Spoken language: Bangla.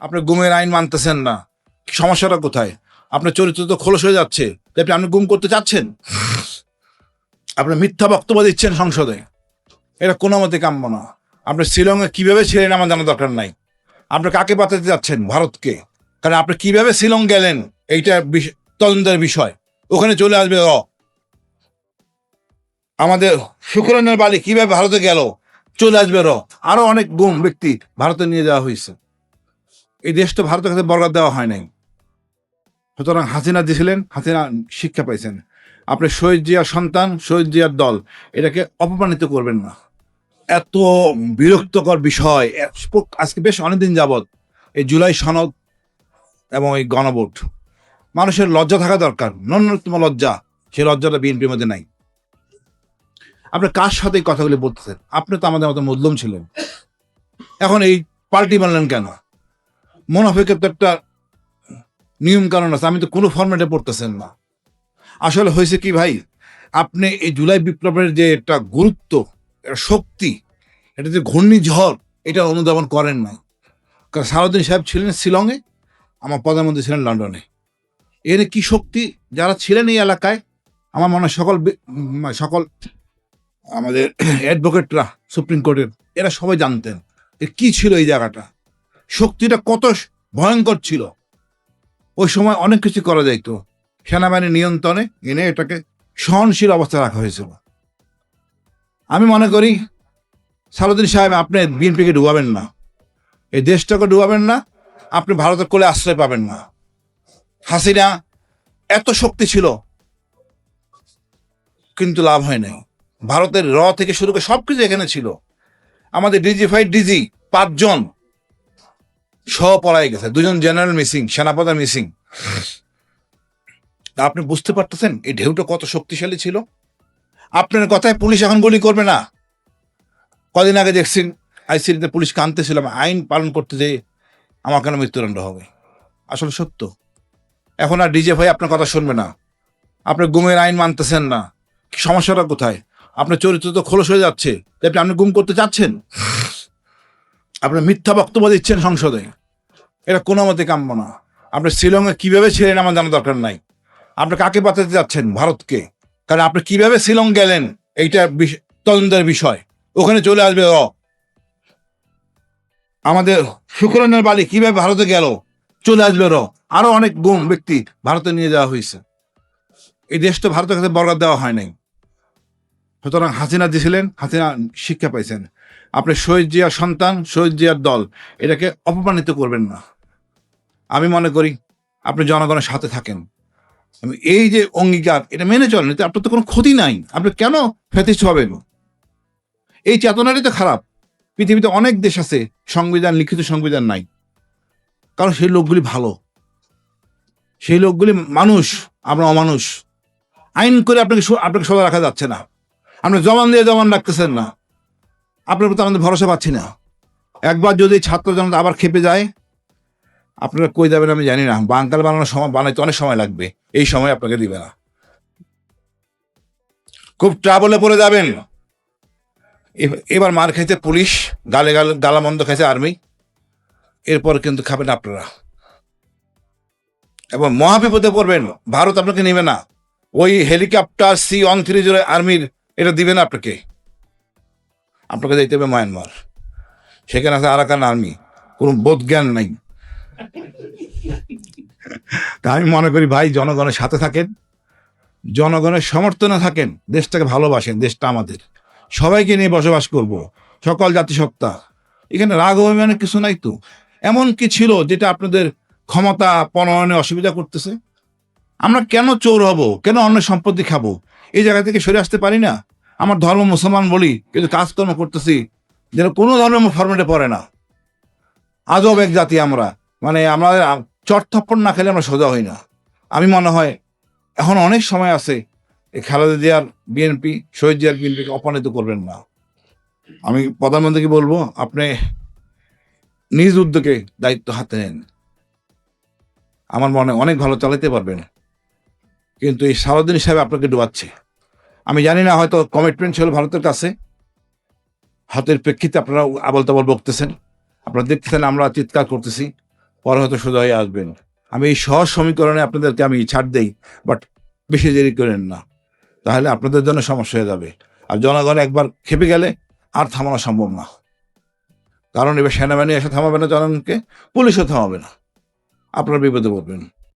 আপনি গুমের আইন মানতেছেন না, সমস্যাটা কোথায়? আপনার চরিত্র তো খোলস হয়ে যাচ্ছে, তাই আপনি গুম করতে চাচ্ছেন। আপনি মিথ্যা বক্তব্য দিচ্ছেন সংসদে, এটা কোনো মতে কাম্য না। আপনি শিলংয়ে কিভাবে ছিলেন আমার জানা দরকার নাই। আপনি কাকে বাঁচাতে যাচ্ছেন? ভারতকে। কারণ আপনি কিভাবে শিলং গেলেন এইটা তদন্তের বিষয়। ওখানে চলে আসবে আমাদের শুক্রানের বাড়ি কিভাবে ভারতে গেল, চলে আসবে আরো অনেক গুম ব্যক্তি ভারতে নিয়ে যাওয়া হয়েছে। এই দেশটা ভারতের কাছে বরবাদ দেওয়া হয় নাই। সুতরাং হাসিনা দিয়েছিলেন, হাসিনা শিক্ষা পাইছেন। আপনি শহীদ জিয়ার সন্তান, শহীদ জিয়ার দল, এটাকে অপমানিত করবেন না। এত বিরক্তকর বিষয় আজকে বেশ অনেকদিন যাবৎ এই জুলাই সনদ এবং এই গণভোট, মানুষের লজ্জা থাকা দরকার, ন্যূনতম লজ্জা। সেই লজ্জাটা বিএনপির মধ্যে নাই। আপনি কার সাথে এই কথাগুলি বলতেছেন? আপনি তো আমাদের মতো মজলুম ছিলেন, এখন এই পাল্টি মানলেন কেন? মুনাফিকের তো একটা নিয়ম কানুন আছে, আমি তো কোনো ফরম্যাটে পড়তেছেন না। আসলে হয়েছে কি ভাই, আপনি এই জুলাই বিপ্লবের যে একটা গুরুত্ব, একটা শক্তি, এটা যে ঘূর্ণিঝড়, এটা অনুধাবন করেন না। কারণ সালাউদ্দিন সাহেব ছিলেন শিলংয়ে, আমার প্রধানমন্ত্রী ছিলেন লন্ডনে। এর কি শক্তি, যারা ছিলেন এই এলাকায়, আমার মনে হয় সকল আমাদের অ্যাডভোকেটরা সুপ্রিম কোর্টের, এরা সবাই জানতেন এর কি ছিল এই জায়গাটা, শক্তিটা কত ভয়ঙ্কর ছিল। ওই সময় অনেক কিছু করা যাইতো, সেনাবাহিনীর নিয়ন্ত্রণে এনে এটাকে সহনশীল অবস্থায় রাখা হয়েছিল। আমি মনে করি সালাউদ্দিন সাহেব, আপনি বিএনপিকে ডুবাবেন না, এই দেশটাকে ডুবাবেন না, আপনি ভারতের কোলে আশ্রয় পাবেন না। হাসিনা এত শক্তি ছিল, কিন্তু লাভ হয় নাই। ভারতের থেকে শুরু করে সবকিছু এখানে ছিল। আমাদের ডিজি 5 জন সহ পড়াই গেছে, 2 জন জেনারেল মিসিং, সেনাপ্রধান মিসিং। আপনি বুঝতে পারতেছেন এই ঢেউটা কত শক্তিশালী ছিল? আপনার কথায় পুলিশ এখন গুলি করবে না। কদিন আগে দেখছেন আইসিডিতে পুলিশ কাঁদতেছিলাম, আইন পালন করতে যেয়ে আমার কেন মৃত্যুদণ্ড হবে। আসলে সত্য। এখন আর ভাই আপনার কথা শুনবে না। আপনি গুমের আইন মানতেছেন না, সমস্যাটা কোথায়? আপনার চরিত্র তো খোলস হয়ে যাচ্ছে, তাই আপনি গুম করতে চাচ্ছেন। আপনি মিথ্যা বক্তব্য দিচ্ছেন সংসদে, এটা কোনো মতে কাম্য না। আপনি শিলংয়ে কিভাবে ছিলেন আমার জানা দরকার নাই। আপনি কাকে বাঁচাতে যাচ্ছেন? ভারতকে। কারণ আপনি কিভাবে শিলং গেলেন এইটা তদন্তের বিষয়। ওখানে চলে আসবে আমাদের শুক্রানের বাড়ি কিভাবে ভারতে গেল, চলে আসবে আরো অনেক গুম ব্যক্তি ভারতে নিয়ে যাওয়া হয়েছে। এই দেশটা ভারতের কাছে বরবাদ দেওয়া হয় নাই। সুতরাং হাসিনা দিয়েছিলেন, হাসিনা শিক্ষা পাইছেন। আপনি শহীদ জিয়ার সন্তান, শহীদ জিয়ার দল, এটাকে অপমানিত করবেন না। আমি মনে করি আপনি জনগণের সাথে থাকেন, এই যে অঙ্গীকার, এটা মেনে চলেন, এতে আপনার তো কোনো ক্ষতি নাই। আপনি কেন ফেতিস্ট হবেন? এই চেতনাটাই তো খারাপ। পৃথিবীতে অনেক দেশ আছে সংবিধান, লিখিত সংবিধান নাই, কারণ সেই লোকগুলি ভালো, সেই লোকগুলি মানুষ, আমরা অমানুষ। আইন করে আপনাকে সোজা রাখা যাচ্ছে না। আপনি জমান দিয়ে জমান রাখতেছেন না, আপনার প্রতি আমাদের ভরসা পাচ্ছি না। একবার যদি ছাত্র জনতা আবার খেপে যায়, আপনারা কই যাবেন আমি জানি না। বাঙ্কার বানানোর সময়, বানাইতে অনেক সময় লাগবে, এই সময় আপনাকে দিবে না, খুব ট্রাবলে পড়ে যাবেন। এবার মার খাইতে পুলিশ, গালামন্দ খাইছে আর্মি, এরপর কিন্তু খাবেন আপনারা, এবং মহাবিপদে পড়বেন। ভারত আপনাকে নেবে না, ওই হেলিকপ্টার C-130 আর্মির এটা দিবে না আপনাকে। আপনাকে যেতে হবে মায়ানমার, সেখানে আছে আরাকান আর্মি, কোনো বোধ জ্ঞান নাই। তা আমি মনে করি ভাই, জনগণের সাথে থাকেন, জনগণের সমর্থনে থাকেন, দেশটাকে ভালোবাসেন। দেশটা আমাদের, সবাইকে নিয়ে বসবাস করব, সকল জাতিসত্তা। এখানে রাগ অভিমানের কিছু নাই তো। এমন কি ছিল যেটা আপনাদের ক্ষমতা প্রণয়নে অসুবিধা করতেছে? আমরা কেন চোর হব, কেন অন্য সম্পত্তি খাবো? এই জায়গা থেকে সরে আসতে পারি না? আমার ধর্ম মুসলমান বলি, কিন্তু কাজকর্ম করতেছি যেন কোনো ধর্ম ফরম্যাটে পড়ে না। আজব এক জাতি আমরা, মানে আমরা চট থাপ্পড় না খেলে আমরা সোজা হই না। আমি মনে হয় এখন অনেক সময় আছে, এই খালেদা জিয়ার বিএনপি, শহীদ জিয়ার বিএনপিকে অপমানিত করবেন না। আমি প্রধানমন্ত্রীকে বলবো, আপনি নিজ উদ্যোগে দায়িত্ব হাতে নেন, আমার মনে অনেক ভালো চালাতে পারবেন। কিন্তু এই সালাউদ্দিন সাহেব আপনাকে ডুবাচ্ছে। আমি জানি না, হয়তো কমিটমেন্ট ছিল ভারতের কাছে, হাতের প্রেক্ষিতে আপনারা আবল তাবল বকতেছেন। আপনারা দেখতেছেন আমরা চিৎকার করতেছি, পরে হয়তো সোজা হয়ে আসবেন। আমি এই সহজ সমীকরণে আপনাদেরকে আমি ছাড় দেই, বাট বেশি দেরি করেন না, তাহলে আপনাদের জন্য সমস্যা হয়ে যাবে। আর জনগণ একবার খেপে গেলে আর থামানো সম্ভব না। কারণ এবার সেনাবাহিনী এসে থামাবে না জনগণকে, পুলিশও থামাবে না, আপনারা বিপদে পড়বেন।